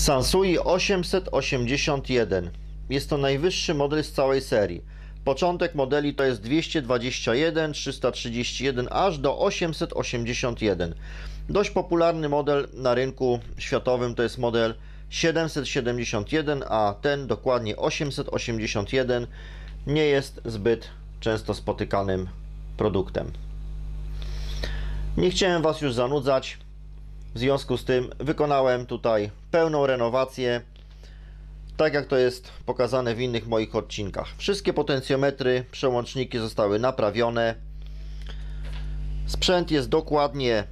Sansui 881. Jest to najwyższy model z całej serii. Początek modeli to jest 221, 331 aż do 881. Dość popularny model na rynku światowym to jest model 771, a ten dokładnie 881 nie jest zbyt często spotykanym produktem. Nie chciałem Was już zanudzać, w związku z tym wykonałem tutaj pełną renowację, tak jak to jest pokazane w innych moich odcinkach. Wszystkie potencjometry, przełączniki zostały naprawione. Sprzęt jest dokładnie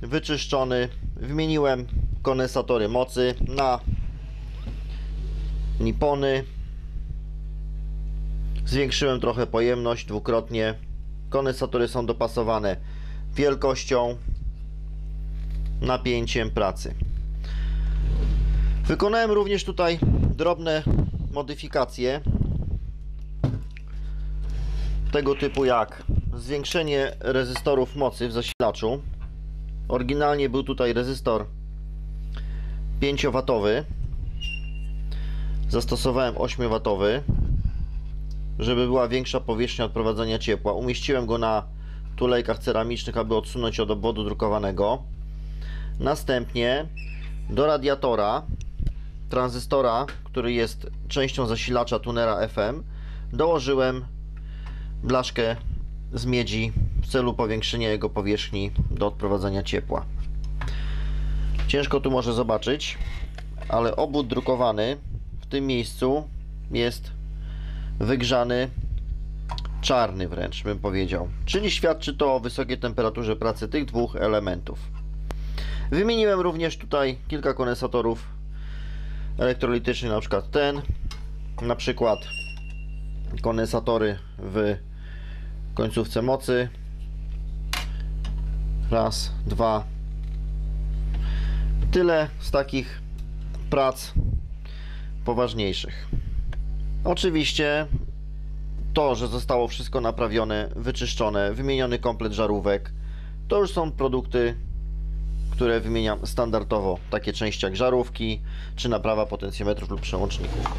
wyczyszczony. Wymieniłem kondensatory mocy na nipony. Zwiększyłem trochę pojemność dwukrotnie. Kondensatory są dopasowane wielkością, napięciem pracy. Wykonałem również tutaj drobne modyfikacje tego typu jak zwiększenie rezystorów mocy w zasilaczu. Oryginalnie był tutaj rezystor 5W, zastosowałem 8W, żeby była większa powierzchnia odprowadzania ciepła. Umieściłem go na tulejkach ceramicznych, aby odsunąć od obwodu drukowanego. Następnie do radiatora tranzystora, który jest częścią zasilacza tunera FM, dołożyłem blaszkę z miedzi w celu powiększenia jego powierzchni do odprowadzania ciepła. Ciężko tu może zobaczyć, ale obwód drukowany w tym miejscu jest wygrzany, czarny wręcz bym powiedział, czyli świadczy to o wysokiej temperaturze pracy tych dwóch elementów. Wymieniłem również tutaj kilka kondensatorów elektrolitycznych, na przykład ten, na przykład kondensatory w końcówce mocy, raz, dwa. Tyle z takich prac poważniejszych. Oczywiście to, że zostało wszystko naprawione, wyczyszczone, wymieniony komplet żarówek, to już są produkty, które wymieniam standardowo, takie części jak żarówki, czy naprawa potencjometrów lub przełączników.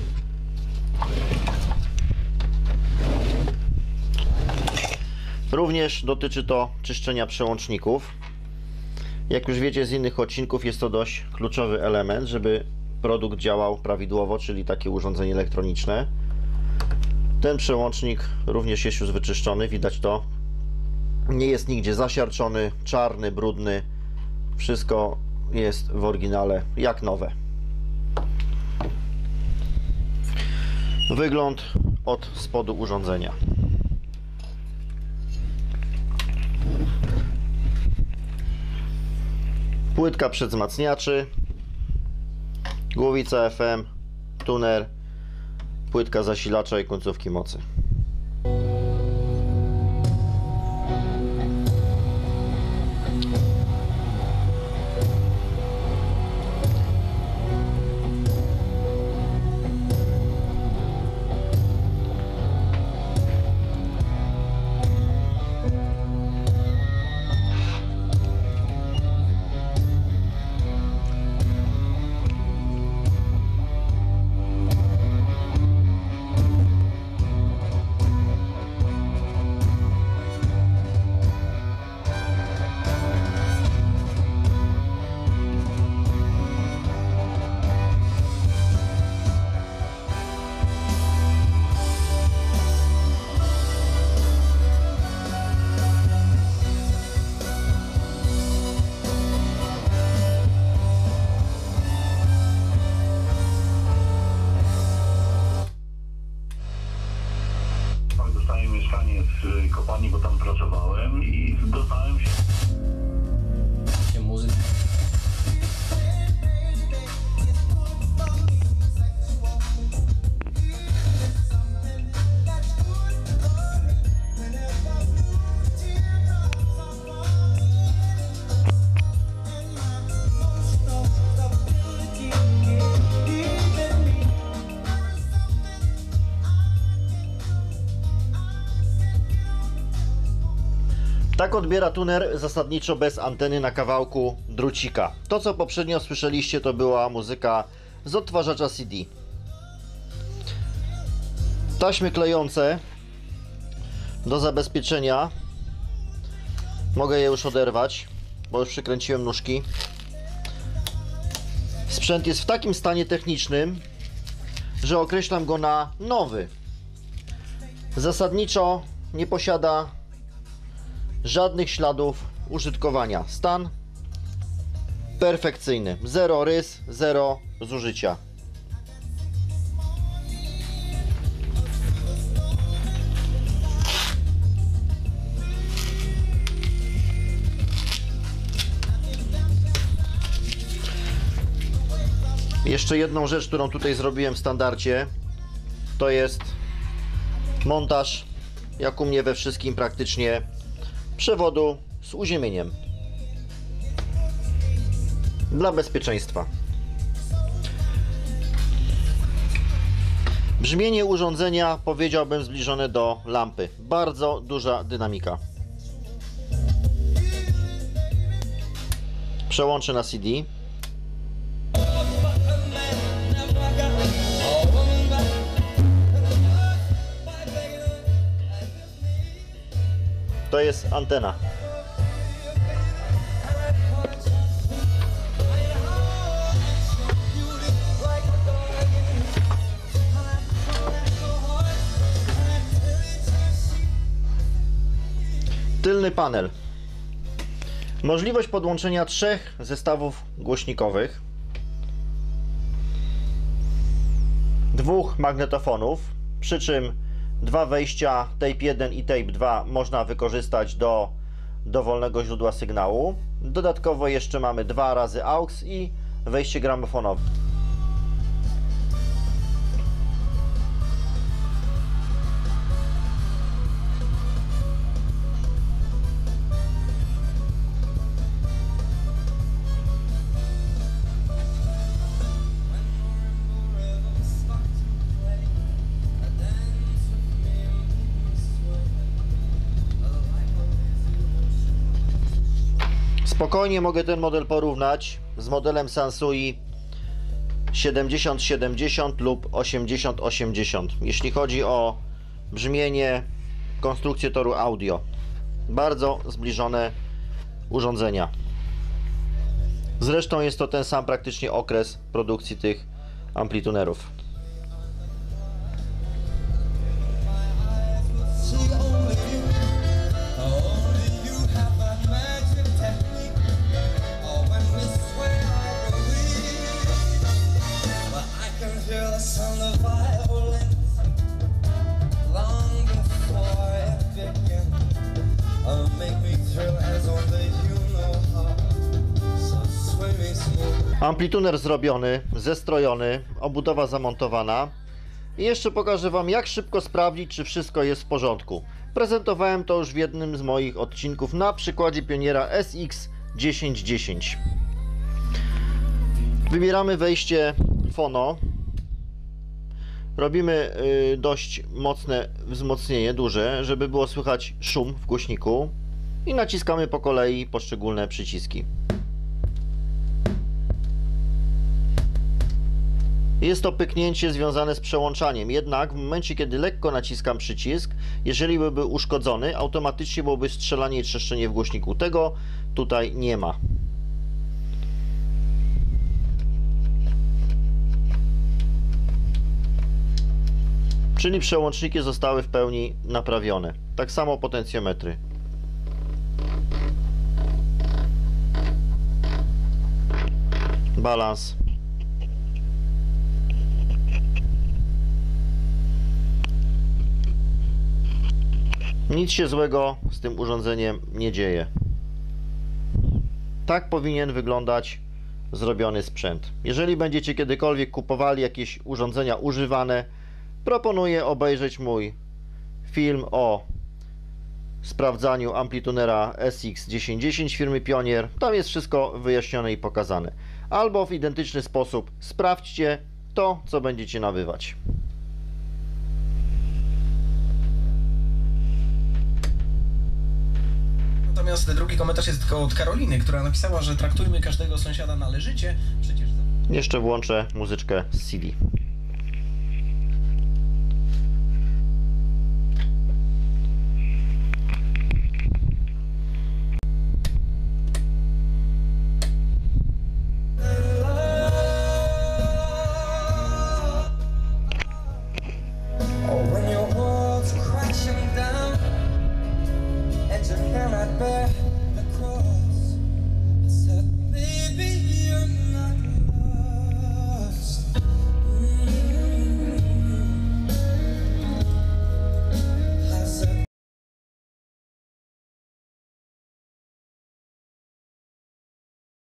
Również dotyczy to czyszczenia przełączników. Jak już wiecie z innych odcinków, jest to dość kluczowy element, żeby produkt działał prawidłowo, czyli takie urządzenie elektroniczne. Ten przełącznik również jest już wyczyszczony, widać to. Nie jest nigdzie zasiarczony, czarny, brudny. Wszystko jest w oryginale jak nowe. Wygląd od spodu urządzenia. Płytka przedwzmacniaczy, głowica FM, tuner, płytka zasilacza i końcówki mocy. Dostałem mieszkanie w kopalni, bo tam pracowałem i dostałem się muzyki. Tak odbiera tuner zasadniczo bez anteny na kawałku drucika. To, co poprzednio słyszeliście, to była muzyka z odtwarzacza CD. Taśmy klejące do zabezpieczenia. Mogę je już oderwać, bo już przykręciłem nóżki. Sprzęt jest w takim stanie technicznym, że określam go na nowy. Zasadniczo nie posiada żadnych śladów użytkowania. Stan perfekcyjny. Zero rys, zero zużycia. Jeszcze jedną rzecz, którą tutaj zrobiłem w standardzie, to jest montaż, jak u mnie we wszystkim praktycznie, przewodu z uziemieniem dla bezpieczeństwa. Brzmienie urządzenia powiedziałbym zbliżone do lampy. Bardzo duża dynamika. Przełączę na CD. To jest antena. Tylny panel. Możliwość podłączenia 3 zestawów głośnikowych, 2 magnetofonów, przy czym 2 wejścia tape 1 i tape 2 można wykorzystać do dowolnego źródła sygnału. Dodatkowo jeszcze mamy 2 razy AUX i wejście gramofonowe. Spokojnie mogę ten model porównać z modelem Sansui 7070 lub 8080, jeśli chodzi o brzmienie, konstrukcję toru audio. Bardzo zbliżone urządzenia. Zresztą jest to ten sam praktycznie okres produkcji tych amplitunerów. Amplituner zrobiony, zestrojony, obudowa zamontowana i jeszcze pokażę Wam, jak szybko sprawdzić, czy wszystko jest w porządku. Prezentowałem to już w jednym z moich odcinków na przykładzie Pioniera SX1010. Wybieramy wejście Phono. Robimy dość mocne wzmocnienie, duże, żeby było słychać szum w głośniku i naciskamy po kolei poszczególne przyciski. Jest to pyknięcie związane z przełączaniem, jednak w momencie, kiedy lekko naciskam przycisk, jeżeli byłby uszkodzony, automatycznie byłoby strzelanie i trzeszczenie w głośniku. Tego tutaj nie ma. Czyli przełączniki zostały w pełni naprawione. Tak samo potencjometry. Balans. Nic się złego z tym urządzeniem nie dzieje. Tak powinien wyglądać zrobiony sprzęt. Jeżeli będziecie kiedykolwiek kupowali jakieś urządzenia używane, proponuję obejrzeć mój film o sprawdzaniu amplitunera SX1010 firmy Pionier. Tam jest wszystko wyjaśnione i pokazane. Albo w identyczny sposób sprawdźcie to, co będziecie nabywać. Natomiast drugi komentarz jest tylko od Karoliny, która napisała, że traktujmy każdego sąsiada należycie. Przecież... Jeszcze włączę muzyczkę z CD. When your world's crashing down and you cannot bear